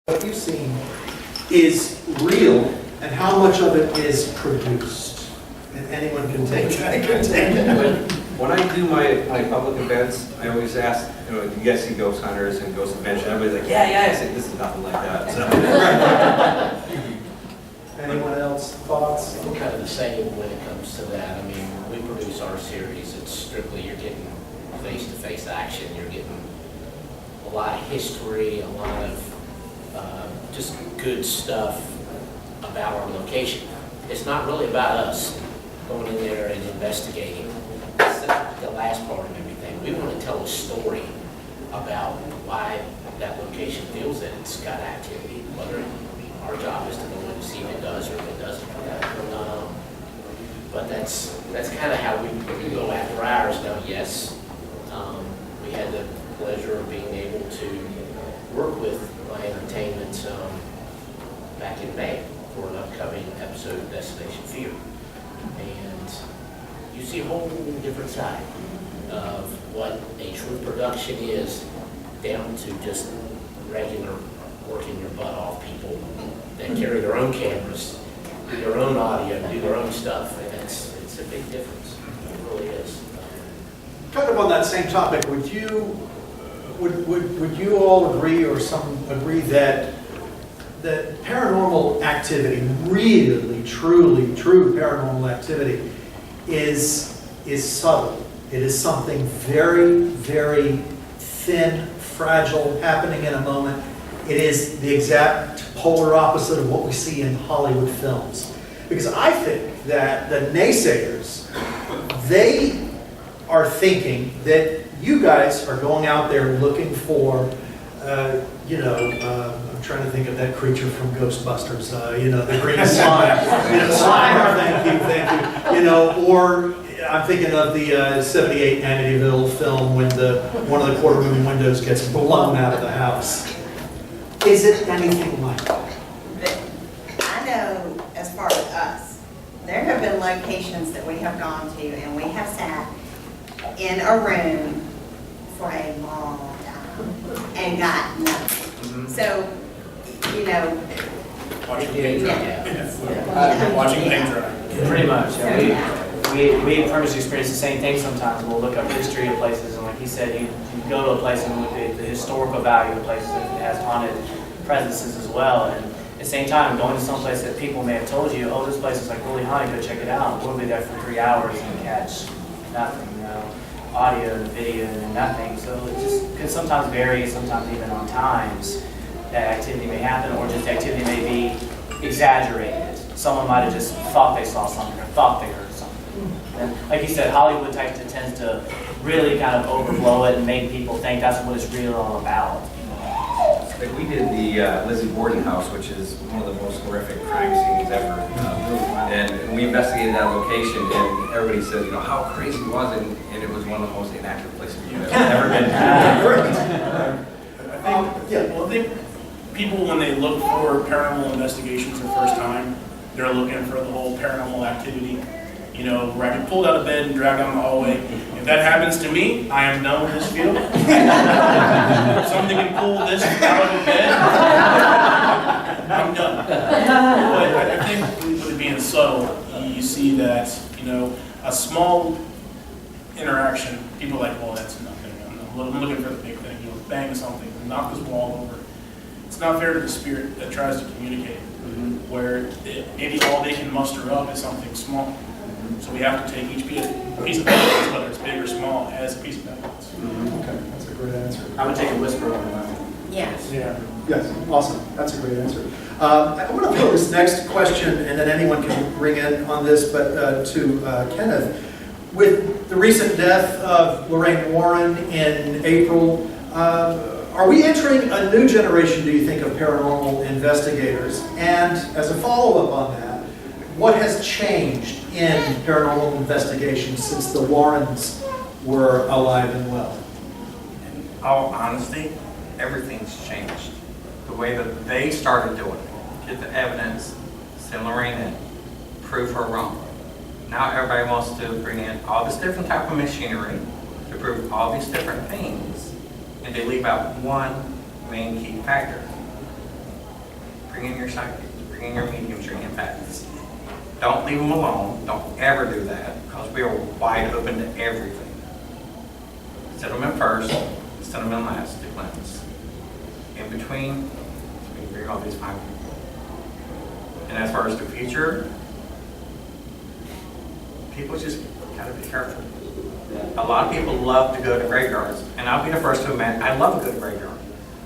what you've seen is real and how much of it is produced. And anyone can take it. When I do my public events, I always ask, you guys see ghost hunters and ghost adventure, everybody's like, yeah, I say, this is nothing like that. So. Anyone else, thoughts? I'm kind of the same when it comes to that. I mean, when we produce our series, it's strictly you're getting face-to-face action, you're getting a lot of history, a lot of just good stuff about our location. It's not really about us going in there and investigating. It's the last part of everything. We want to tell a story about why that location feels that it's got activity, whether our job is to go in and see if it does or if it doesn't. But that's kind of how we go after ours. Now, yes, we had the pleasure of being able to work with My Entertainment back in May for an upcoming episode of Destination Fear. And you see a whole different side of what a true production is, down to just regular working your butt off people that carry their own cameras, do their own audio, do their own stuff, and it's a big difference. It really is. Kind of on that same topic, would you all agree, or some agree, that paranormal activity, really, truly, true paranormal activity, is subtle? It is something very, very thin, fragile, happening in a moment. It is the exact polar opposite of what we see in Hollywood films. Because I think that the naysayers, they are thinking that you guys are going out there looking for, I'm trying to think of that creature from Ghostbusters, the green slime. Slime, thank you. Or I'm thinking of the 78 Amityville film when one of the quarter moon windows gets blown out of the house. Is it anything like that? I know, as far as us, there have been locations that we have gone to and we have sat in a room for a long time and got nothing. So, Watching paint Yeah. Watching paint dry. Pretty much. Yeah. We pretty much experience the same thing sometimes. We'll look up history of places, and like he said, you go to a place and look at the historical value of places, and it has haunted presences as well. And at the same time, going to some place that people may have told you, oh, this place is like really haunted, go check it out. We'll be there for 3 hours and catch nothing, audio and video and nothing. So it just can sometimes vary, sometimes even on times that activity may happen, or just activity may be exaggerated. Someone might have just thought they saw something or thought they heard something. And like you said, Hollywood tends to really kind of overblow it and make people think that's what it's really all about. Like we did the Lizzie Borden house, which is one of the most horrific crime scenes ever. And we investigated that location, and everybody said, how crazy was it? And it was one of the most inactive places you've ever been to. I think people, when they look for paranormal investigations the first time, they're looking for the whole paranormal activity. Where I get pulled out of bed and dragged down the hallway. If that happens to me, I am done with this field. If something can pull this out of the bed, I'm done. But I think with it being subtle, you see that, a small interaction, people are like, well, that's nothing. I'm looking for the big thing. Bang something, knock this wall over. It's not fair to the spirit that tries to communicate, where maybe all they can muster up is something small. So we have to take each piece of evidence, whether it's big or small, as a piece of evidence. Okay, that's a great answer. I would take a whisper over that. Yes. Yeah. Yes, awesome. That's a great answer. I want to throw this next question, and then anyone can ring in on this, but to Kenneth. With the recent death of Lorraine Warren in April, are we entering a new generation, do you think, of paranormal investigators? And as a follow-up on that, what has changed in paranormal investigations since the Warrens were alive and well? In all honesty, everything's changed. The way that they started doing it, get the evidence, send Lorraine in, prove her wrong. Now everybody wants to bring in all this different type of machinery to prove all these different things, and they leave out one main key factor. bring in your psychics, bring in your mediums, your empaths. Don't leave them alone. Don't ever do that, because we are wide open to everything. Set them in first, set them in last to cleanse. In between, we bring all these fine people. And as far as the future, people just gotta be careful. A lot of people love to go to graveyards, and I'll be the first to admit, I love to go to graveyard,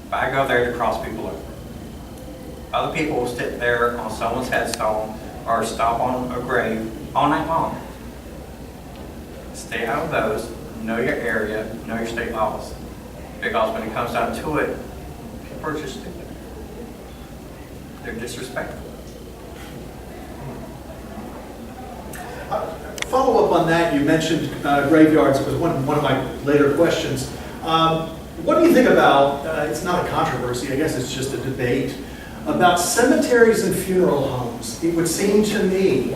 but I go there to cross people over. Other people will sit there on someone's headstone or stomp on a grave all night long. Stay out of those, know your area, know your state laws. Because when it comes down to it, people are just stupid. They're disrespectful. Follow up on that, you mentioned graveyards. It was one of my later questions. What do you think about, it's not a controversy, I guess it's just a debate, about cemeteries and funeral homes? It would seem to me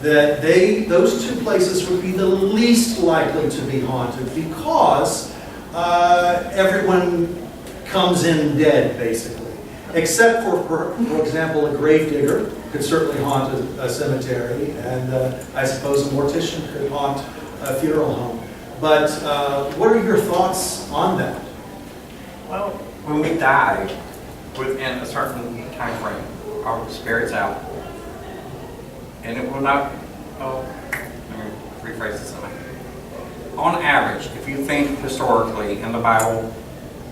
that those two places would be the least likely to be haunted because everyone comes in dead, basically. Except for example, a gravedigger could certainly haunt a cemetery, and I suppose a mortician could haunt a funeral home. But what are your thoughts on that? Well, when we die, within a certain time frame, our spirit's out. And it will not, let me rephrase this. On average, if you think historically in the Bible,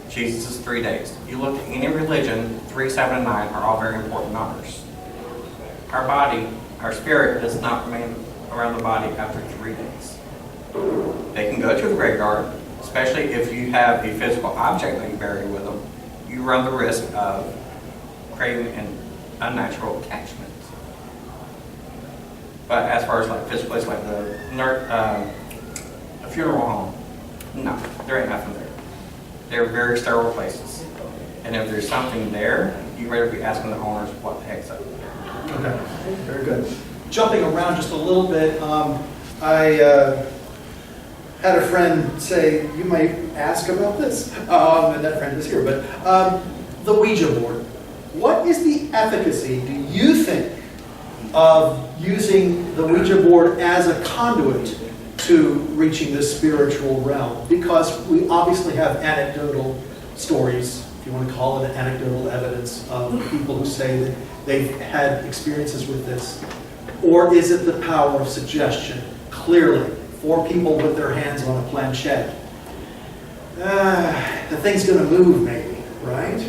Jesus is 3 days. You look at any religion, 3, 7, and 9 are all very important numbers. Our body, our spirit does not remain around the body after 3 days. They can go to the graveyard, especially if you have a physical object that you bury with them. You run the risk of creating an unnatural attachment. But as far as like physical places like a funeral home, no, there ain't nothing there. They're very sterile places. And if there's something there, you better be asking the owners what the heck's up. Okay, very good. Jumping around just a little bit, I had a friend say, you might ask about this, and that friend is here, but the Ouija board. What is the efficacy, do you think, of using the Ouija board as a conduit to reaching the spiritual realm? Because we obviously have anecdotal stories, if you want to call it anecdotal evidence, of people who say that they've had experiences with this. Or is it the power of suggestion? Clearly, 4 people with their hands on a planchette. The thing's going to move maybe, right?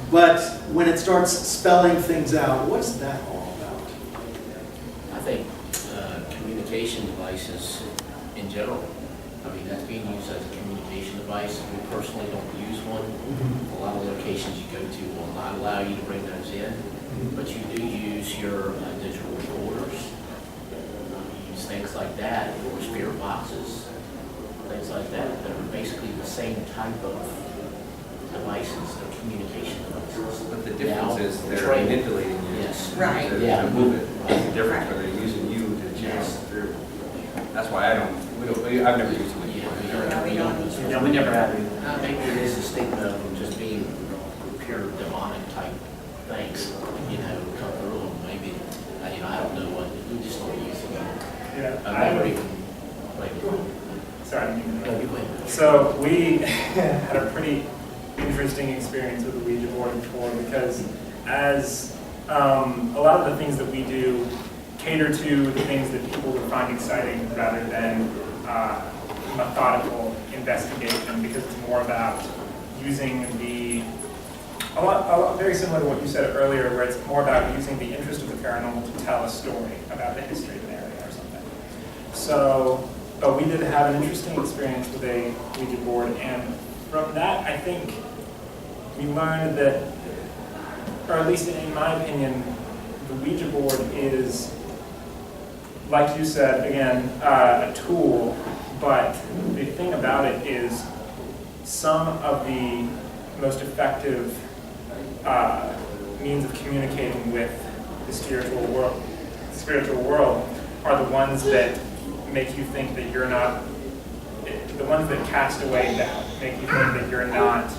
But when it starts spelling things out, what's that all about? I think communication devices in general, I mean, that's being used as a communication device. We personally don't use one. A lot of locations you go to will not allow you to bring those in, but you do use your digital recorders. You use things like that, or spirit boxes, things like that are basically the same type of devices, they're communication devices. But the difference is they're trained. manipulating you. Yes. Right. Yeah. To move it. It's the difference whether they're using you to channel it through. That's why I've never used it. No, we don't. Yeah, we never have it. Maybe it is a stigma of them just being pure demonic type things, come through them. Maybe, I don't know what, we just don't use it. Yeah, I've never even played with them. sorry. No, you win. So we had a pretty interesting experience with the Ouija board before, because as a lot of the things that we do cater to the things that people would find exciting rather than methodical investigation, because it's more about using a lot very similar to what you said earlier, where it's more about using the interest of the paranormal to tell a story about the history of an area or something. So, but we did have an interesting experience with a Ouija board, and from that, I think we learned that, or at least in my opinion, the Ouija board is, like you said, again, a tool, but the thing about it is some of the most effective means of communicating with the spiritual world are the ones that make you think that you're not, the ones that cast away doubt, make you think that you're not,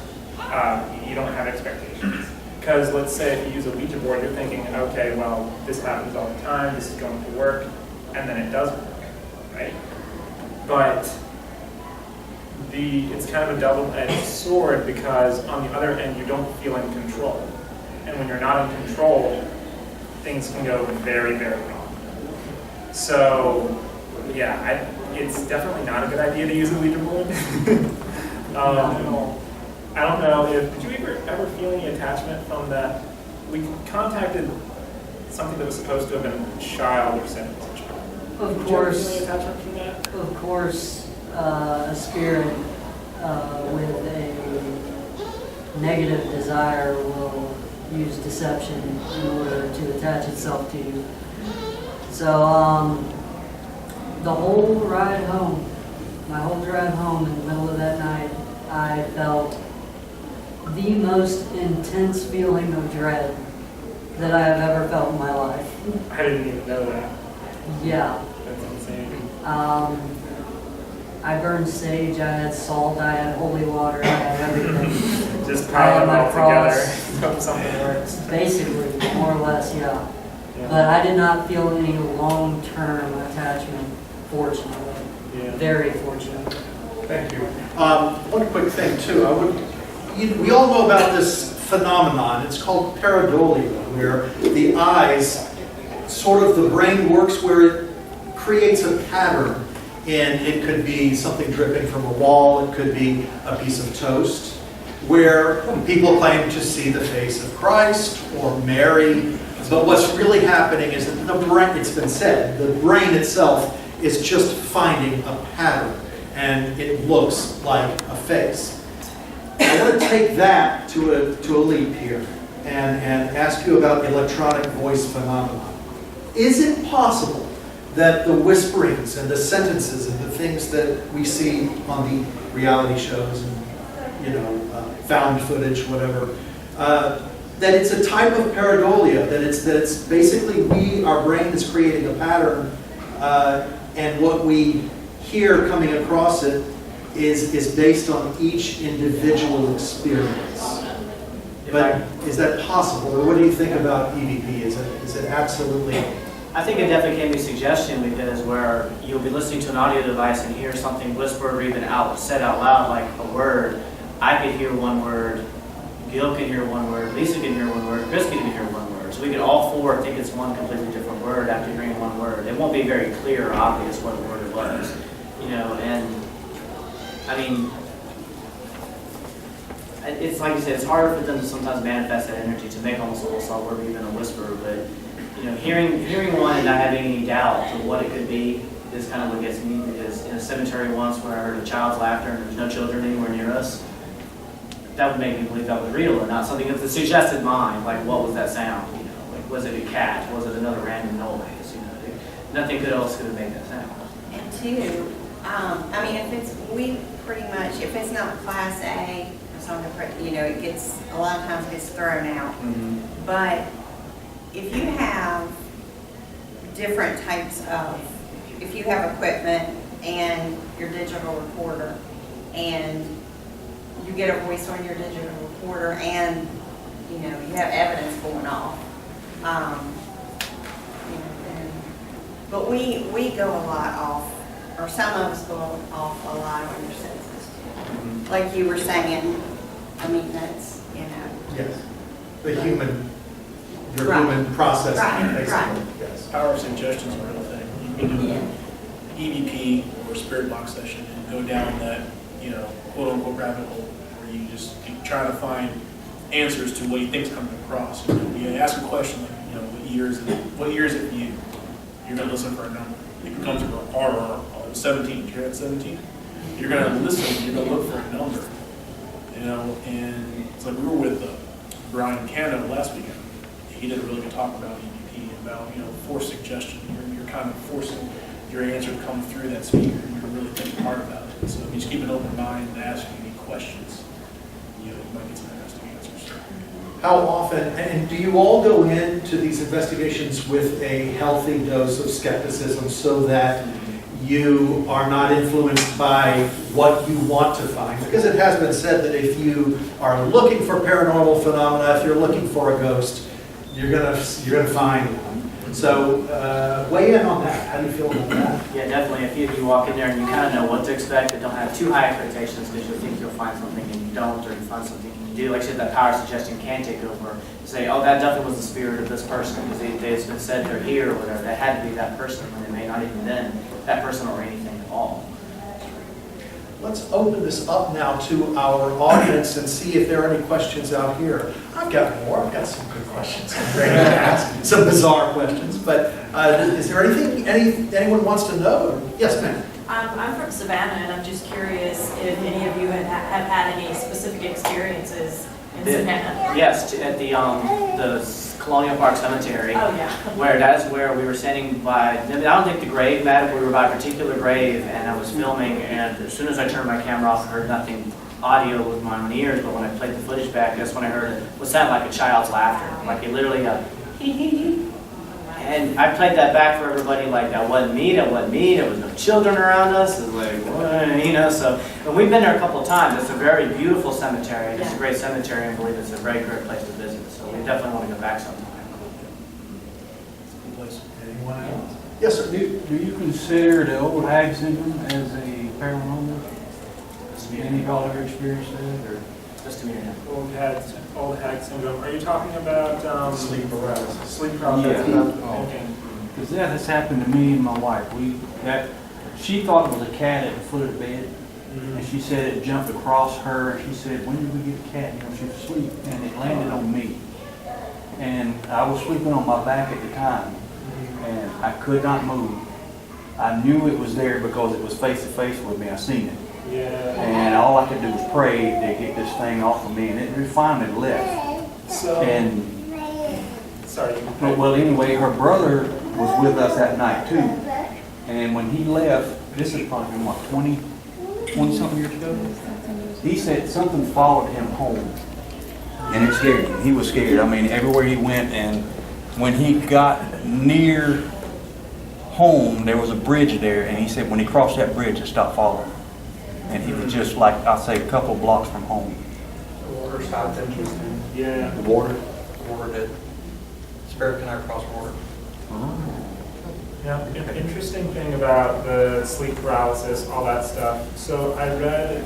you don't have expectations. Because let's say if you use a Ouija board, you're thinking, okay, well, this happens all the time, this is going to work, and then it doesn't work, right? But it's kind of a double-edged sword, because on the other end, you don't feel in control. And when you're not in control, things can go very, very wrong. So, yeah, it's definitely not a good idea to use a Ouija board. I don't know did you ever feel any attachment from that? We contacted something that was supposed to have been a child or said it was a child. Of Did you ever course. feel any attachment from that? Of course, a spirit with a negative desire will use deception in order to attach itself to you. So the whole ride home, my whole drive home in the middle of that night, I felt the most intense feeling of dread that I have ever felt in my life. I didn't even know that. Yeah. That's insane. I burned sage, I had salt, I had holy water, I had everything. Just I pile had them my all cross. together. Hope something works. Basically, more or less, yeah. Yeah. But I did not feel any long-term attachment, fortunately. Yeah. Very fortunate. Thank you. One quick thing too, we all know about this phenomenon. It's called pareidolia, where the eyes, sort of the brain works where it creates a pattern. And it could be something dripping from a wall, it could be a piece of toast, where people claim to see the face of Christ or Mary. But what's really happening is that the brain, it's been said, the brain itself is just finding a pattern, and it looks like a face. I want to take that to a leap here and ask you about electronic voice phenomenon. Is it possible that the whisperings and the sentences and the things that we see on the reality shows and found footage, whatever, that it's a type of pareidolia, that it's basically our brain is creating a pattern, and what we hear coming across it is based on each individual experience. But is that possible, or what do you think about EVP? Is it absolutely? I think it definitely can be suggestion, because where you'll be listening to an audio device and hear something whispered or even said out loud, like a word. I could hear one word, Gil can hear one word, Lisa can hear one word, Chris can hear one word. So we could all four think it's one completely different word after hearing one word. It won't be very clear or obvious what word it was, and I mean, it's like you said, it's harder for them to sometimes manifest that energy to make almost a whole solid word or even a whisper, but hearing one and not having any doubt of what it could be is kind of what gets me, because in a cemetery once where I heard a child's laughter and there's no children anywhere near us, that would make me believe that was real and not something of the suggested mind, like what was that sound, like was it a cat, was it another random noise, nothing else could have made that sound. And two, I mean, if it's not Class A or something, it gets, a lot of times gets thrown out. Mm-hmm. But if you have different types of, if you have equipment and your digital recorder, and you get a voice on your digital recorder, and you have evidence going off, but we go a lot off, or some of us go off a lot on your senses. Mm-hmm. Like you were saying, I mean, that's, Yes. The human, your Right. human processing, Right, basically. right. Yes. Power of suggestion is a real thing. You can do Yeah. an EVP or spirit box session and go down that, quote unquote rabbit hole where you try to find answers to what you think's coming across. You ask a question like, what year is it for you? You're going to listen for a number. It comes from R, 17. You're at 17. You're going to listen. You're going to look for a number. And it's like we were with Brian Cano last weekend. He did a really good talk about EVP, about forced suggestion. You're kind of forcing your answer to come through that speaker, and you're really thinking hard about it. So if you just keep an open mind and ask any questions, you might get some interesting answers. How often, and do you all go into these investigations with a healthy dose of skepticism so that you are not influenced by what you want to find. Because it has been said that if you are looking for paranormal phenomena, if you're looking for a ghost, you're gonna find one. So weigh in on that. How do you feel about that? Yeah, definitely. If you walk in there and you kind of know what to expect, but don't have too high expectations because you'll think you'll find something and you don't, or you find something and you do. Like I said, that power suggestion can take over. Say, oh, that definitely was the spirit of this person because it's been said they're here or whatever. That had to be that person when it may not even been that person or anything at all. Let's open this up now to our audience and see if there are any questions out here. I've got more. I've got some good questions. I'm ready to ask some bizarre questions. But is there anything anyone wants to know? Yes, ma'am. I'm from Savannah, and I'm just curious if any of you have had any specific experiences in Savannah. Yes, at the Colonial Park Cemetery. Oh, yeah. Where that's where we were standing by, I don't think the grave mattered, we were by a particular grave and I was filming, and as soon as I turned my camera off, I heard nothing audio with my own ears, but when I played the footage back, that's when I heard what sounded like a child's laughter, like it literally hee hee hee. And I played that back for everybody like that wasn't me, there was no children around us, it was like, what? You know, so, and we've been there a couple of times. It's a very beautiful cemetery, it's a great cemetery, and I believe it's a very great place to visit, so we definitely want to go back sometime. Anyone else? Yes, sir. Do you consider the old hag syndrome as a paranormal? Any of y'all ever experienced that? Or? Just a minute. Old hag syndrome. Are you talking about Sleep paralysis. sleep paralysis? Yeah. That's what I'm thinking. Because that has happened to me and my wife. She thought it was a cat at the foot of the bed, and she said it jumped across her. And she said, "When did we get a cat?" You know, she was asleep, and it landed on me. And I was sleeping on my back at the time, and I could not move. I knew it was there because it was face to face with me. I seen it. Yeah. And all I could do was pray to get this thing off of me, and it finally left. So. And Sorry. well, anyway, her brother was with us that night too. And when he left, this is probably what, 20-something years ago? He said something followed him home. And it scared him. He was scared. I mean, everywhere he went, and when he got near home, there was a bridge there, and he said when he crossed that bridge, it stopped following him. And he was just like, I'd say, a couple of blocks from home. The water stopped interesting. Yeah. The border that spirit cannot cross border. Now, an interesting thing about the sleep paralysis, all that stuff. So I read,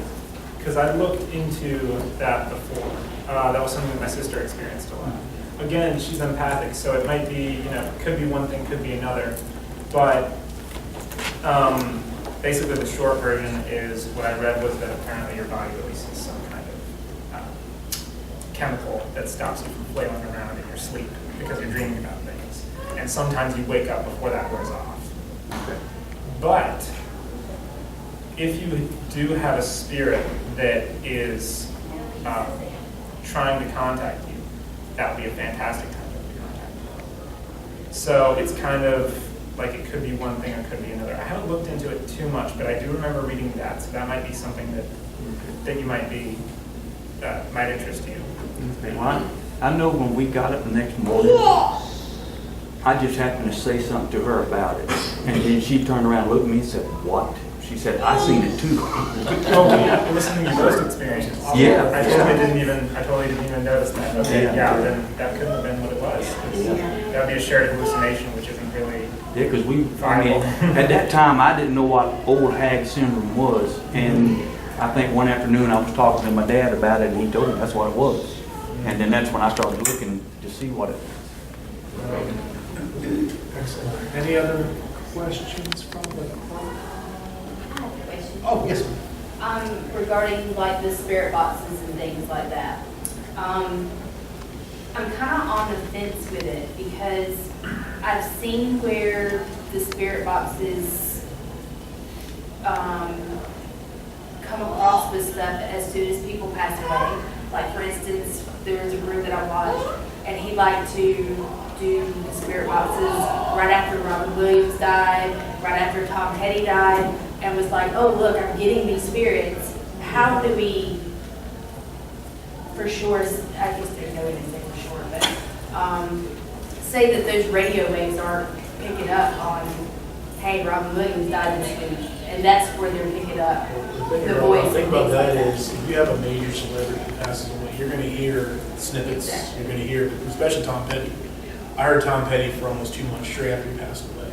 because I looked into that before. That was something that my sister experienced a lot. Again, she's empathic, so it might be, could be one thing, could be another. But basically the short version is what I read was that apparently your body releases some kind of chemical that stops you from flailing around in your sleep because you're dreaming about things. And sometimes you wake up before that wears off. Okay. But if you do have a spirit that is trying to contact you, that would be a fantastic time to contact you. So it's kind of like it could be one thing or it could be another. I haven't looked into it too much, but I do remember reading that, so that might be something that you might interest you. Well, I know when we got up the next morning, I just happened to say something to her about it. And then she turned around and looked at me and said, "What?" She said, "I seen it too." Oh, yeah, listening to your first experience. Yeah. I totally didn't even notice that. Okay, Yeah. then that couldn't have been what it was. That would be a shared hallucination, which isn't really. Yeah, because at that time, I didn't know what old hag syndrome was. And I think one afternoon I was talking to my dad about it, and he told me that's what it was. And then that's when I started looking to see what it was. Excellent. Any other questions from the crowd? I have a question. Oh, yes. Regarding like the spirit boxes and things like that. I'm kind of on the fence with it because I've seen where the spirit boxes come across with stuff as soon as people pass away. Like for instance, there was a group that I watched and he liked to do the spirit boxes right after Robin Williams died, right after Tom Petty died, and was like, oh look, I'm getting these spirits. How do we, for sure, I guess there's no way to say for sure, but say that those radio waves aren't picking up on hey, Robin Williams died in this movie, and that's where they're picking up the The voice. thing and about things like that is, if you have a major celebrity who passes away, you're gonna hear snippets, Exactly. you're gonna hear, especially Tom Petty. I heard Tom Petty for almost 2 months straight after he passed away.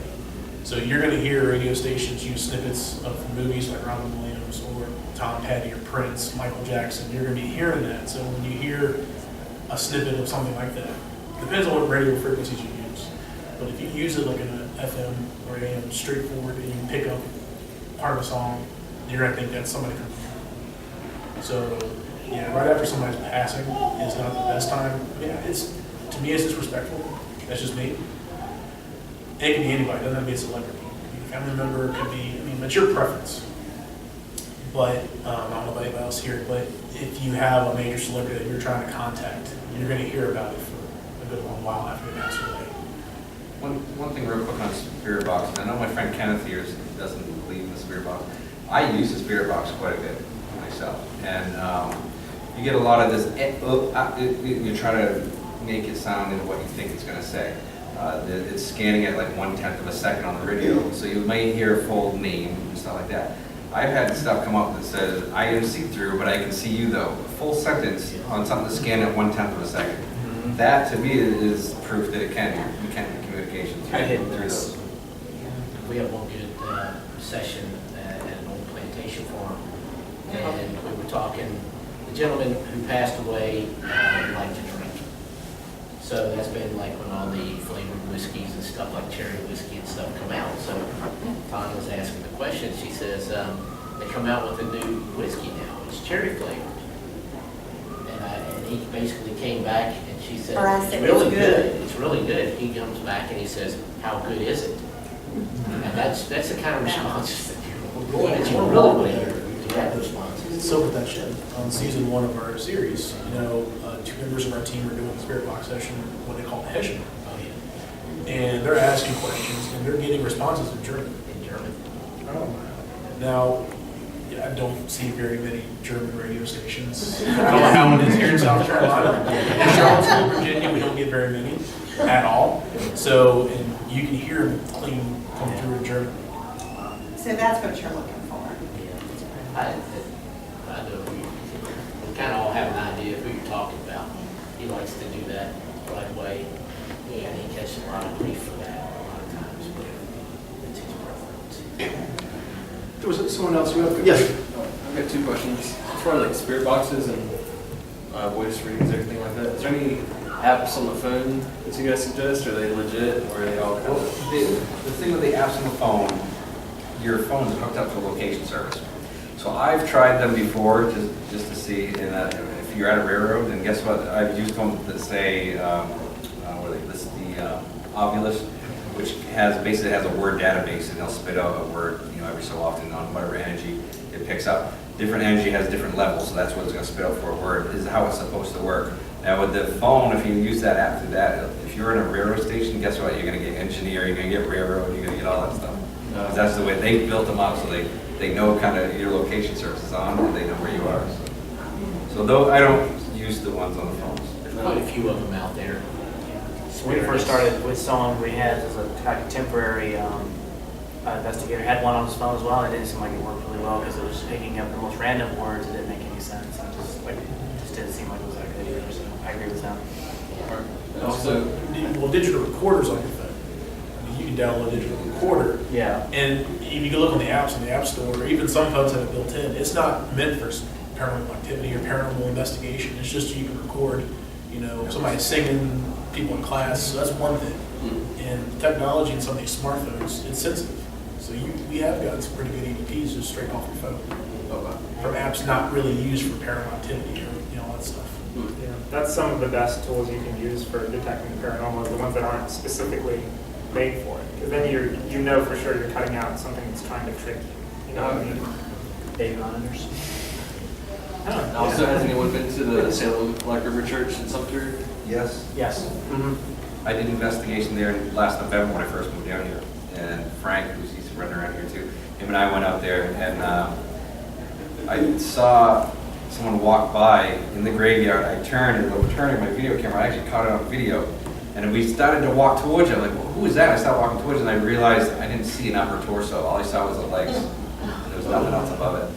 So you're gonna hear radio stations use snippets of movies like Robin Williams or Tom Petty or Prince, Michael Jackson. You're gonna be hearing that. So when you hear a snippet of something like that, depends on what radio frequencies you use. But if you use it like in an FM or AM straightforward and you can pick up part of a song, you're gonna think that's somebody from. So yeah, right after somebody's passing is not the best time. Yeah, to me it's disrespectful. That's just me. It can be anybody. It doesn't have to be a celebrity. It could be a family member. It could be. I mean, it's your preference. But I don't know about anybody else here. But if you have a major celebrity that you're trying to contact, you're going to hear about it for a good long while after they pass away. One thing real quick on spirit box, and I know my friend Kenneth here doesn't believe in the spirit box. I use the spirit box quite a bit myself, and you get a lot of this. You try to make it sound into what you think it's going to say. It's scanning at like 1/10 of a second on the radio, so you may hear a full name and stuff like that. I've had stuff come up that says, I am see-through, but I can see you though. A full sentence on something that's scanned at 1/10 of a second. That to me is proof that it can be communication through those. We have one good session at an old plantation farm, and we were talking, the gentleman who passed away liked to drink. So that's been like when all the flavored whiskeys and stuff like cherry whiskey and stuff come out. So Tanya was asking the question, she says, they come out with a new whiskey now, it's cherry flavored. And he basically came back and she said, Or I it's said, really "It's good, good." it's really good. He comes back and he says, how good is it? And that's the kind of responses that you really want to hear, to have responses. So with that shit, on season 1 of our series, 2 members of our team are doing a spirit box session, what they call Hessian. Oh, yeah. And they're asking questions and they're getting responses in German. In German. Now, I don't see very many German radio stations. I don't know how it is here in South Carolina. In Charlottesville, Virginia, we don't get very many at all. So, and you can hear them clean come through in German. So that's what you're looking for. I know we kind of all have an idea of who you're talking about. He likes to do that right away. Yeah, and he catches a lot of grief for that a lot of times, but it's his preference. There was someone else who had, yes. I've got 2 questions. As far as like spirit boxes and voice readings, everything like that, is there any apps on the phone that you guys suggest? Are they legit, or are they all kind Well, of... the thing with the apps on the phone, your phone is hooked up to a location service. So I've tried them before just to see, and if you're at a railroad, then guess what? I've used them that say, where they list the Ovulus, which basically has a word database, and they'll spit out a word, every so often on whatever energy it picks up. Different energy has different levels, so that's what it's going to spit out for a word. This is how it's supposed to work. Now with the phone, if you use that app through that, if you're in a railroad station, guess what? You're going to get engineer, you're going to get railroad, you're going to get all that stuff. 'Cause that's the way they built them up, so they know kind of your location service is on, and they know where you are. So though I don't use the ones on the phones. There's quite a few of them out there. When we first started with someone we had as a kind of temporary investigator, had one on his phone as well, and it didn't seem like it worked really well because it was just picking up the most random words. It didn't make any sense. And just didn't seem like it was that good either. So I agree with them. And also, Well, digital recorders on your phone. I mean, you can download a digital recorder. Yeah. And if you can look on the apps in the App Store, or even some phones have it built in, it's not meant for paranormal activity or paranormal investigation. It's just you can record, somebody singing, people in class, so that's one thing. And technology in some of these smartphones, it's sensitive. So we have gotten some pretty good EVPs just straight off your phone. From apps not really used for paranormal activity or all that stuff. Yeah, that's some of the best tools you can use for detecting the paranormal, is the ones that aren't specifically made for it. Because then you know for sure you're cutting out something that's trying to trick you. You know what I mean? Baby monitors. also, has anyone been to the Salem Black River Church in Sumter? Yes. Yes. I did an investigation there last November when I first moved down here. And Frank, who's running around here too, him and I went out there, and I saw someone walk by in the graveyard. I turned, and turning my video camera, I actually caught it on video. And we started to walk towards it. I'm like, well, who is that? I started walking towards it, and I realized I didn't see an upper torso. All I saw was the legs. There was nothing else above it.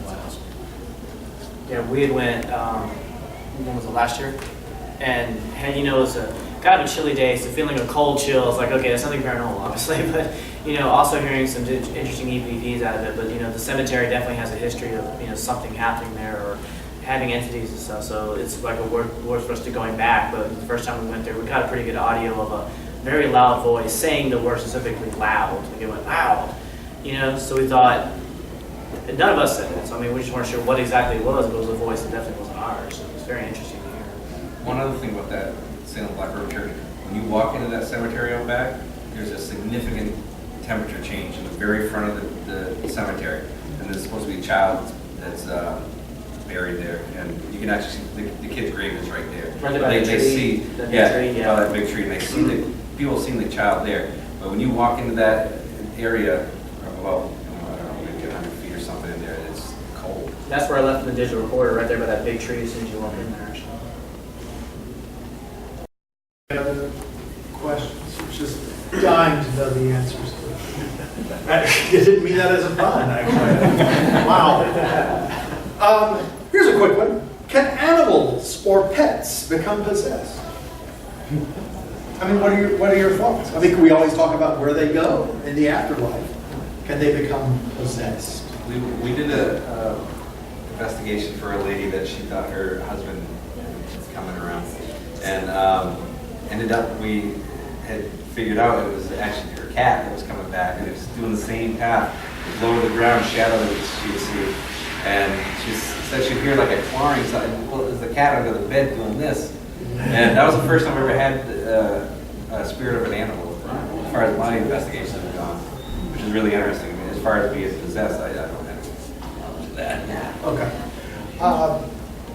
Yeah, we had went, when was it, last year? And you know, it was kind of a chilly day, so feeling a cold chill, it's like, okay, that's nothing paranormal, obviously, but, you know, also hearing some interesting EVPs out of it, but, you know, the cemetery definitely has a history of, you know, something happening there, or having entities and stuff, so it's like a word for us to going back, but the first time we went there, we got a pretty good audio of a very loud voice saying the word specifically loud, like it went loud, you know, so we thought, none of us said it, so I mean, we just weren't sure what exactly it was, but it was a voice that definitely wasn't ours, so it was very interesting to hear. One other thing about that Salem Black Road Church, when you walk into that cemetery out back, there's a significant temperature change in the very front of the cemetery. And there's supposed to be a child that's buried there. And you can actually see the kid's grave is right there. Right by the They tree, see, the big yeah, tree, yeah. by that big tree. And they see people have seen the child there. But when you walk into that area, about, I don't know, maybe 100 feet or something in there, it's cold. That's where I left the digital recorder, right there by that big tree as soon as you walk in there, actually. Any other questions? We're just dying to know the answers to it. I didn't mean that as a pun, actually. Wow. Here's a quick one. Can animals or pets become possessed? I mean, what are your thoughts? I think we always talk about where they go in the afterlife. Can they become possessed? We did a investigation for a lady that she thought her husband was coming around, and ended up we had figured out it was actually her cat that was coming back, and it was doing the same path, low to the ground shadow that she would see, and she said she'd hear like a clawing sound. Well, there's the cat under the bed doing this, and that was the first time I ever had a spirit of an animal, as far as my investigations have gone, which is really interesting. I mean, as far as being possessed, I don't have knowledge of that. Okay.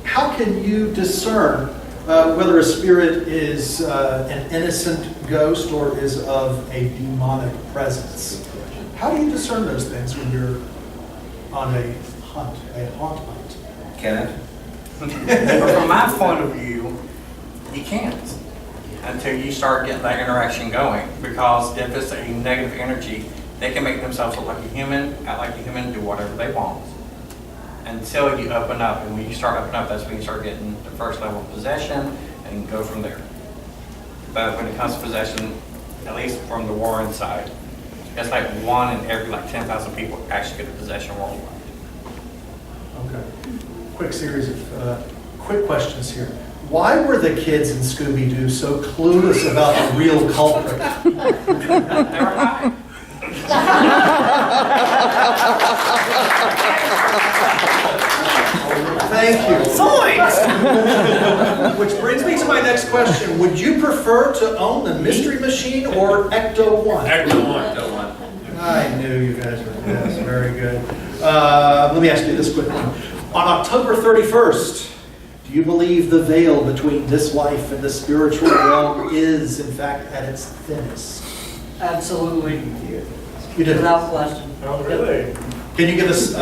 How can you discern whether a spirit is an innocent ghost or is of a demonic presence? How do you discern those things when you're on a haunt hunt? Kenneth? From my point of view, you can't until you start getting that interaction going. Because if it's a negative energy, they can make themselves look like a human, act like a human, do whatever they want. Until you open up, and when you start opening up, that's when you start getting the first level of possession and go from there. But when it comes to possession, at least from the Warren side, it's like 1 in every 10,000 people actually get a possession worldwide. Okay. Quick series of quick questions here. Why were the kids in Scooby-Doo so clueless about the real culprit? They were high. Thank you. Which brings me to my next question. Would you prefer to own the Mystery Machine or Ecto-1? Ecto-1. I knew you guys were yes, very good. Let me ask you this quick one. On October 31st, do you believe the veil between this life and the spiritual realm is, in fact, at its thinnest? Absolutely, You do. without question. Oh, really? Can you give us,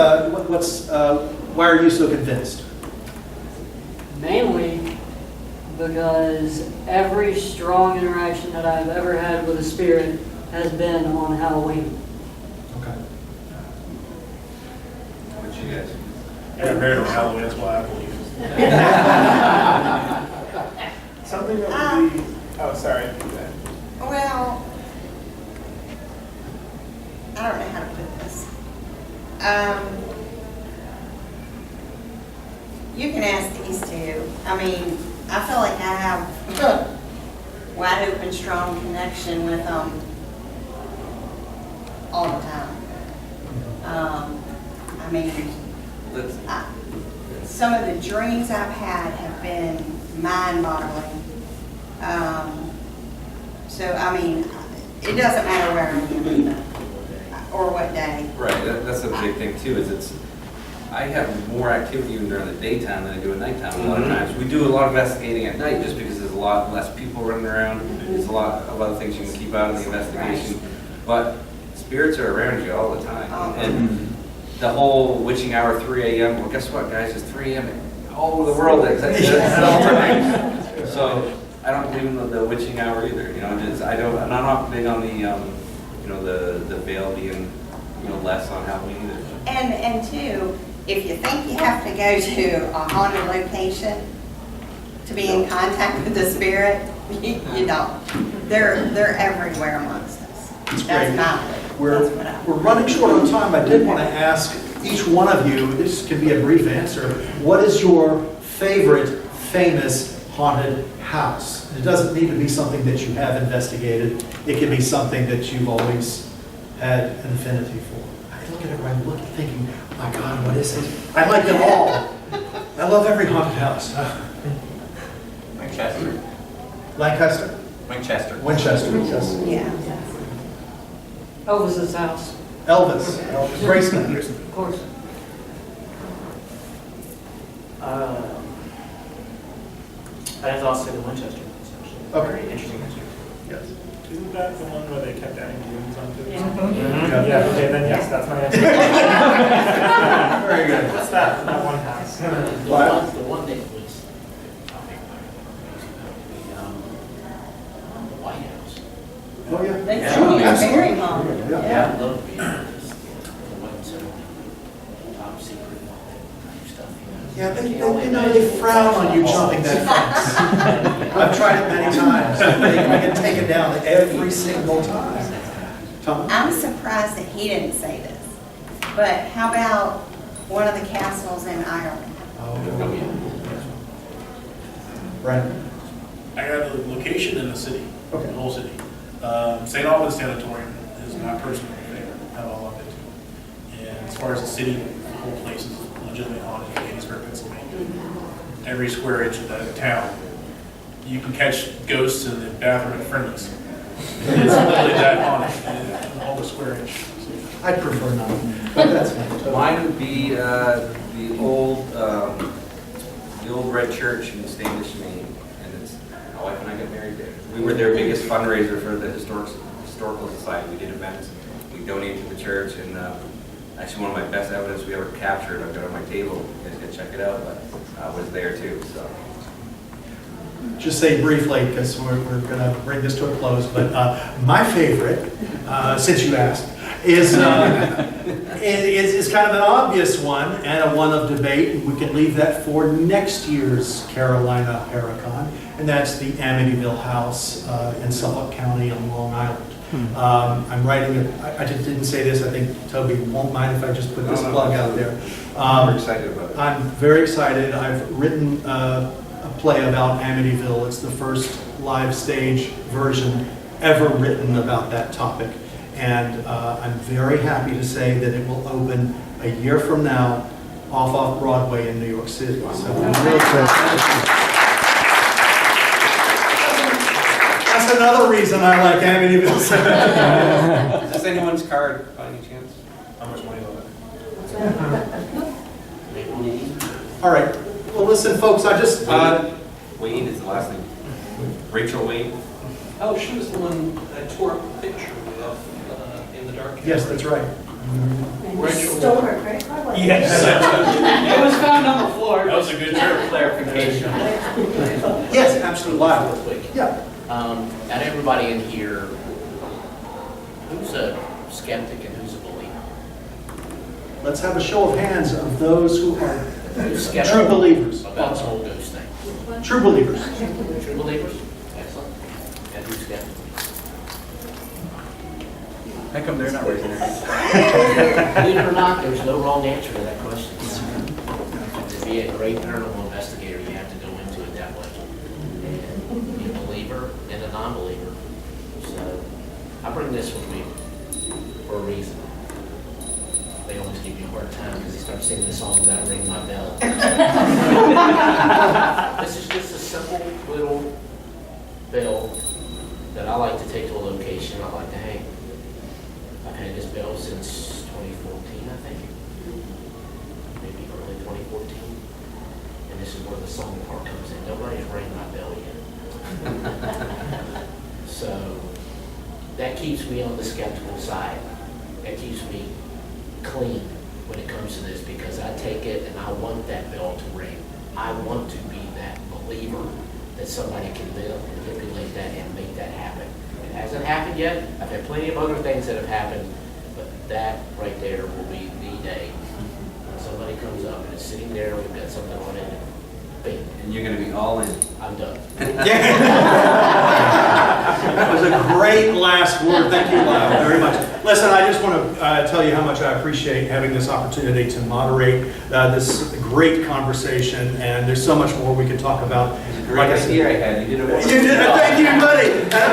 why are you so convinced? Mainly because every strong interaction that I've ever had with a spirit has been on Halloween. Okay. What you guys? Yeah, married on Halloween, that's why I believe. Something that would be, oh, sorry. Well, I don't know how to put this. You can ask these two. I mean, I feel like I have wide open, strong connection with them all the time. I mean, some of the dreams I've had have been mind-boggling. So, I mean, it doesn't matter where I am or what day. Right, that's a big thing too, is I have more activity even during the daytime than I do at nighttime a lot of times. We do a lot of investigating at night just because there's a lot less people running around. There's a lot of other things you can keep out of the investigation. But spirits are around you all the time. And the whole witching hour, 3 a.m., well, guess what, guys? It's 3 a.m. all over the world at all times. So I I don't believe in the witching hour either, you know, just, I'm not big on the, you know, the veil being, you know, less on Halloween either. And two, if you think you have to go to a haunted location to be in contact with the spirit, you don't. They're everywhere amongst us. That's That's great. my belief. We're That's what I- running short on time. I did want to ask each one of you, this can be a brief answer, what is your favorite famous haunted house? It doesn't need to be something that you have investigated. It can be something that you've always had an affinity for. I look at everybody looking, thinking, my God, what is it? I like them all. I love every haunted house. Winchester. Lancaster? Winchester. Winchester, yes. Yeah. Elvis's house, Elvis, Graceland. of course. I'd have to also say the Winchester. It's actually a Okay. very interesting history. Yes. Isn't that the one where they kept adding rooms onto it? Yeah. Yeah, okay, then yes, that's my answer. Very good. What's that one house? The one that was, the White House. Oh, yeah. They Yeah. truly are Absolutely. very haunted. Yeah. I love being just, the ones that top secret and all that type stuff, you know. Yeah, they frown on you jumping that fence. I've tried it many times. They get taken down every single time. Tom? I'm surprised that he didn't say this, but how about one of the castles in Ireland? Oh, Brandon? I got a location in the city, Okay. the whole city. St. Albans Sanatorium is my personal favorite. I love it too. And as far as the city, the whole place is legitimately haunted in Gettysburg, Pennsylvania. Every square inch of that town, you can catch ghosts in the bathroom at Friendly's. It's literally that haunted, in all the square inch. I'd prefer not, but that's fine. Mine would be the old red church in Standish, Maine, and it's my wife and I got married there. We were their biggest fundraiser for the historical society. We did events, we donated to the church, and actually one of my best evidence we ever captured. I've got it on my table. You guys can check it out, but was there too. So. Just say briefly, because we're going to bring this to a close, but my favorite, since you asked, is kind of an obvious one and a one of debate. We can leave that for next year's Carolina ParaCon, and that's the Amityville House in Suffolk County on Long Island. I'm writing it, I just didn't say this, I think Toby won't mind if I just put this plug out there. I'm excited about it. I'm very excited. I've written a play about Amityville. It's the first live stage version ever written about that topic. And I'm very happy to say that it will open a year from now off Broadway in New York City. So I'm really excited. That's another reason I like Amityville. Is this anyone's card by any chance? How much money on it? All right. Well, listen, folks, I just... Wayne is the last name. Rachel Wayne. Oh, she was the one that tore up the picture in the dark. Yes, that's right. Rachel. Stole her credit card? Yes. It was found on the floor. That was a good trick. Clarification. Yes, absolutely. Real quick. Yeah. Out of everybody in here, who's a skeptic and who's a believer? Let's have a show of hands of those who are Who's true skeptical believers. about the whole ghost thing? True believers. True believers? Excellent. And who's skeptical? How come they're not raising their hands? Believe it or not, there's no wrong answer to that question. To be a great paranormal investigator, you have to go into it that way. And be a believer and a non-believer. So I bring this with me for a reason. They always give me a hard time because they start singing the song about Ring My Bell. This is just a simple little bell that I like to take to a location I like to hang. I've had this bell since 2014, I think. Maybe early 2014. And this is where the song part comes in. Nobody's rang my bell yet. So that keeps me on the skeptical side. That keeps me clean when it comes to this because I take it and I want that bell to ring. I want to be that believer that somebody can manipulate that and make that happen. It hasn't happened yet. I've had plenty of other things that have happened, but that right there will be the day. When somebody comes up and is sitting there, we've got something on it, bing, And you're gonna be all in. I'm done. That was a great last word. Thank you very much. Listen, I just want to tell you how much I appreciate having this opportunity to moderate this great conversation, and there's so much more we can talk about. Great idea I had. You did a wonderful You did, job. thank you, buddy. And